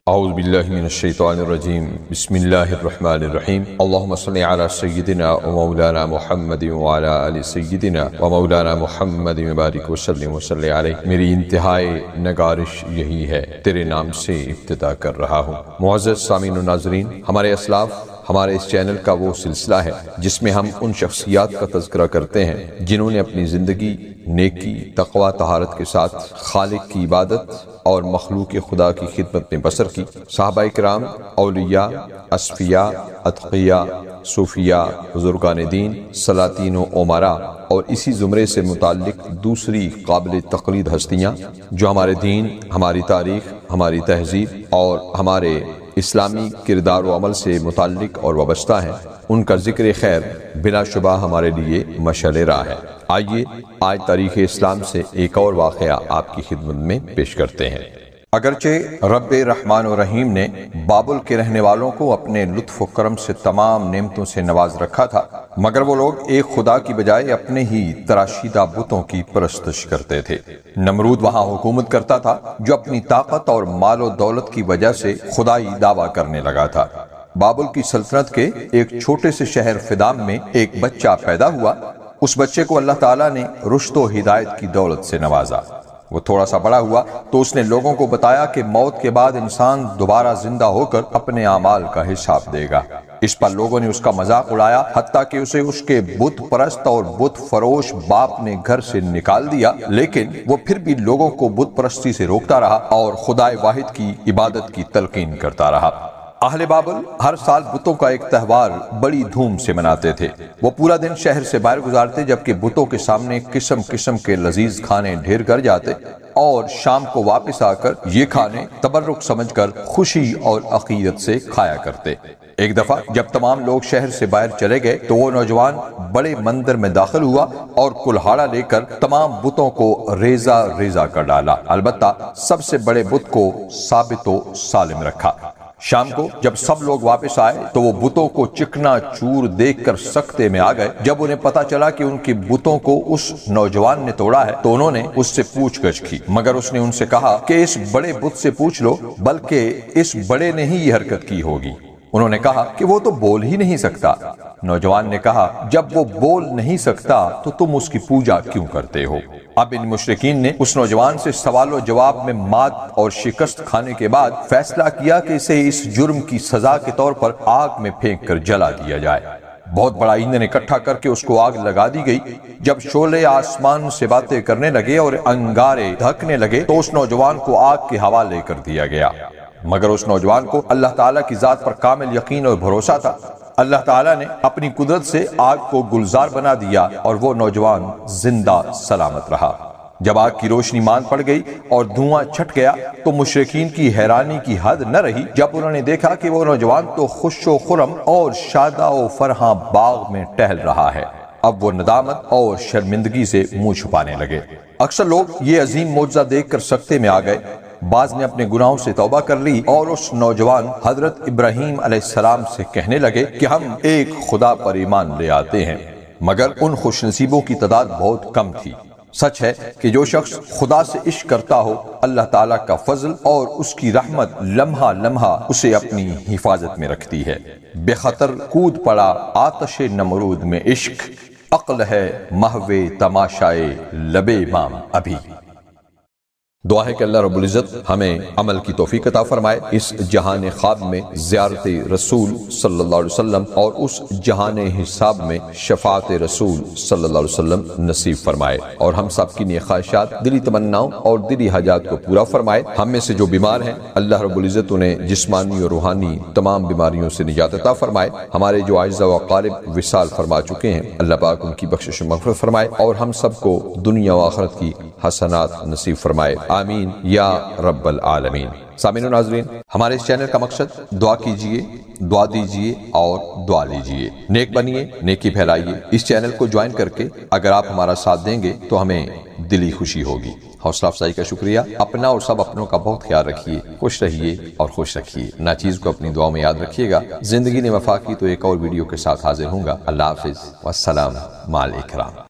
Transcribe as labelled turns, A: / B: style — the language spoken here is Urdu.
A: اعوذ باللہ من الشیطان الرجیم بسم اللہ الرحمن الرحیم اللہم صلی علی سیدنا و مولانا محمد وعلی آل سیدنا و مولانا محمد مبارک وسلم وصلی علیہ۔ میری انتہائی نگارش یہی ہے، تیرے نام سے ابتدا کر رہا ہوں۔ معزز سامعین و ناظرین، ہمارے اسلاف ہمارے اس چینل کا وہ سلسلہ ہے جس میں ہم ان شخصیات کا تذکرہ کرتے ہیں جنہوں نے اپنی زندگی نیکی، تقوی، طہارت کے ساتھ خالق کی عبادت اور مخلوق خدا کی خدمت میں بسر کی۔ صحابہ کرام، اولیاء، اصفیاء، اتقیاء، صوفیاء، بزرگان دین، سلاطین و امراء اور اسی زمرے سے متعلق دوسری قابل تقلید ہستیاں جو ہمارے دین، ہماری تاریخ، ہماری تہذیب اور ہمارے اسلامی کردار و عمل سے متعلق اور وابستہ ہیں، ان کا ذکر خیر بلا شبہ ہمارے لیے مشعل راہ ہے۔ آئیے آج تاریخ اسلام سے ایک اور واقعہ آپ کی خدمت میں پیش کرتے ہیں۔ اگرچہ رب رحمان و رحیم نے بابل کے رہنے والوں کو اپنے لطف و کرم سے تمام نعمتوں سے نواز رکھا تھا، مگر وہ لوگ ایک خدا کی بجائے اپنے ہی تراشیدہ بتوں کی پرستش کرتے تھے۔ نمرود وہاں حکومت کرتا تھا جو اپنی طاقت اور مال و دولت کی وجہ سے خدائی دعویٰ کرنے لگا تھا۔ بابل کی سلطنت کے ایک چھوٹے سے شہر فدام میں ایک بچہ پیدا ہوا۔ اس بچے کو اللہ تعالیٰ نے رشد و ہدایت کی دولت سے نوازا۔ وہ تھوڑا سا بڑا ہوا تو اس نے لوگوں کو بتایا کہ موت کے بعد انسان دوبارہ زندہ ہو کر اپنے اعمال کا حساب دے گا۔ اس پر لوگوں نے اس کا مذاق اڑایا، حتیٰ کہ اسے اس کے بت پرست اور بت فروش باپ نے گھر سے نکال دیا، لیکن وہ پھر بھی لوگوں کو بت پرستی سے روکتا رہا اور خدائے واحد کی عبادت کی تلقین کرتا رہا۔ اہل بابل ہر سال بتوں کا ایک تہوار بڑی دھوم سے مناتے تھے۔ وہ پورا دن شہر سے باہر گزارتے جبکہ بتوں کے سامنے قسم قسم کے لذیذ کھانے ڈھیر کر جاتے اور شام کو واپس آ کر یہ کھانے تبرک سمجھ کر خوشی اور عقیدت سے کھایا کرتے۔ ایک دفعہ جب تمام لوگ شہر سے باہر چلے گئے تو وہ نوجوان بڑے مندر میں داخل ہوا اور کلہاڑا لے کر تمام بتوں کو ریزہ ریزہ کر ڈالا، البتہ سب سے بڑے بت کو ثابت و سالم رکھا۔ شام کو جب سب لوگ واپس آئے تو وہ بتوں کو چکنا چور دیکھ کر سکتے میں آ گئے۔ جب انہیں پتا چلا کہ ان کی بتوں کو اس نوجوان نے توڑا ہے تو انہوں نے اس سے پوچھ گچھ کی، مگر اس نے ان سے کہا کہ اس بڑے بت سے پوچھ لو، بلکہ اس بڑے نے ہی یہ حرکت کی ہوگی۔ انہوں نے کہا کہ وہ تو بول ہی نہیں سکتا۔ نوجوان نے کہا جب وہ بول نہیں سکتا تو تم اس کی پوجا کیوں کرتے ہو؟ اب ان مشرکین نے اس نوجوان سے سوال و جواب میں مات اور شکست کھانے کے بعد فیصلہ کیا کہ اسے اس جرم کی سزا کے طور پر آگ میں پھینک کر جلا دیا جائے۔ بہت بڑا ایندھن اکٹھا کر کے اس کو آگ لگا دی گئی۔ جب شعلے آسمان سے باتیں کرنے لگے اور انگارے دھکنے لگے تو اس نوجوان کو آگ کے حوالے کر دیا گیا، مگر اس نوجوان کو اللہ تعالیٰ کی ذات پر کامل یقین اور بھروسہ تھا۔ اللہ تعالیٰ نے اپنی قدرت سے آگ کو گلزار بنا دیا اور وہ نوجوان زندہ سلامت رہا۔ جب آگ کی روشنی ماند پڑ گئی اور دھواں چھٹ گیا تو مشرکین کی حیرانی کی حد نہ رہی جب انہوں نے دیکھا کہ وہ نوجوان تو خوش و خرم اور شادہ و فرحاں باغ میں ٹہل رہا ہے۔ اب وہ ندامت اور شرمندگی سے منہ چھپانے لگے۔ اکثر لوگ یہ عظیم معجزہ دیکھ کر سکتے میں آ گئے۔ بعض نے اپنے گناہوں سے توبہ کر لی اور اس نوجوان حضرت ابراہیم علیہ السلام سے کہنے لگے کہ ہم ایک خدا پر ایمان لے آتے ہیں، مگر ان خوش نصیبوں کی تعداد بہت کم تھی۔ سچ ہے کہ جو شخص خدا سے عشق کرتا ہو، اللہ تعالیٰ کا فضل اور اس کی رحمت لمحہ لمحہ اسے اپنی حفاظت میں رکھتی ہے۔ بے خطر کود پڑا آتش نمرود میں عشق، عقل ہے محو تماشائے لب امام ابھی۔ دعا ہے کہ اللہ رب العزت ہمیں عمل کی توفیق عطا فرمائے، اس جہان خواب میں زیارت رسول صلی اللہ علیہ وسلم اور اس جہان حساب میں شفاعت رسول صلی اللہ علیہ وسلم نصیب فرمائے، اور ہم سب کی نیک خواہشات، دلی تمناؤں اور دلی حاجات کو پورا فرمائے۔ ہم میں سے جو بیمار ہیں اللہ رب العزت انہیں جسمانی اور روحانی تمام بیماریوں سے نجات عطا فرمائے۔ ہمارے جو عاجزہ و غالب وصال فرما چکے ہیں اللہ پاک ان کی بخشش و مغفرت فرمائے اور ہم سب کو دنیا و آخرت کی حسنات نصیب فرمائے، آمین یا رب العالمین۔ سامعین و ناظرین، ہمارے اس چینل کا مقصد دعا کیجئے، دعا دیجئے اور دعا لیجئے، نیک بنیے، نیکی پھیلائیے۔ اس چینل کو جوائن کر کے اگر آپ ہمارا ساتھ دیں گے تو ہمیں دلی خوشی ہوگی۔ حوصلہ افزائی کا شکریہ۔ اپنا اور سب اپنوں کا بہت خیال رکھیے، خوش رہیے اور خوش رکھیے۔ ناچیز کو اپنی دعاؤں میں یاد رکھیے گا۔ زندگی نے وفا کی تو ایک اور ویڈیو کے ساتھ حاضر ہوں گا۔ اللہ حافظ والسلام مع الاکرام۔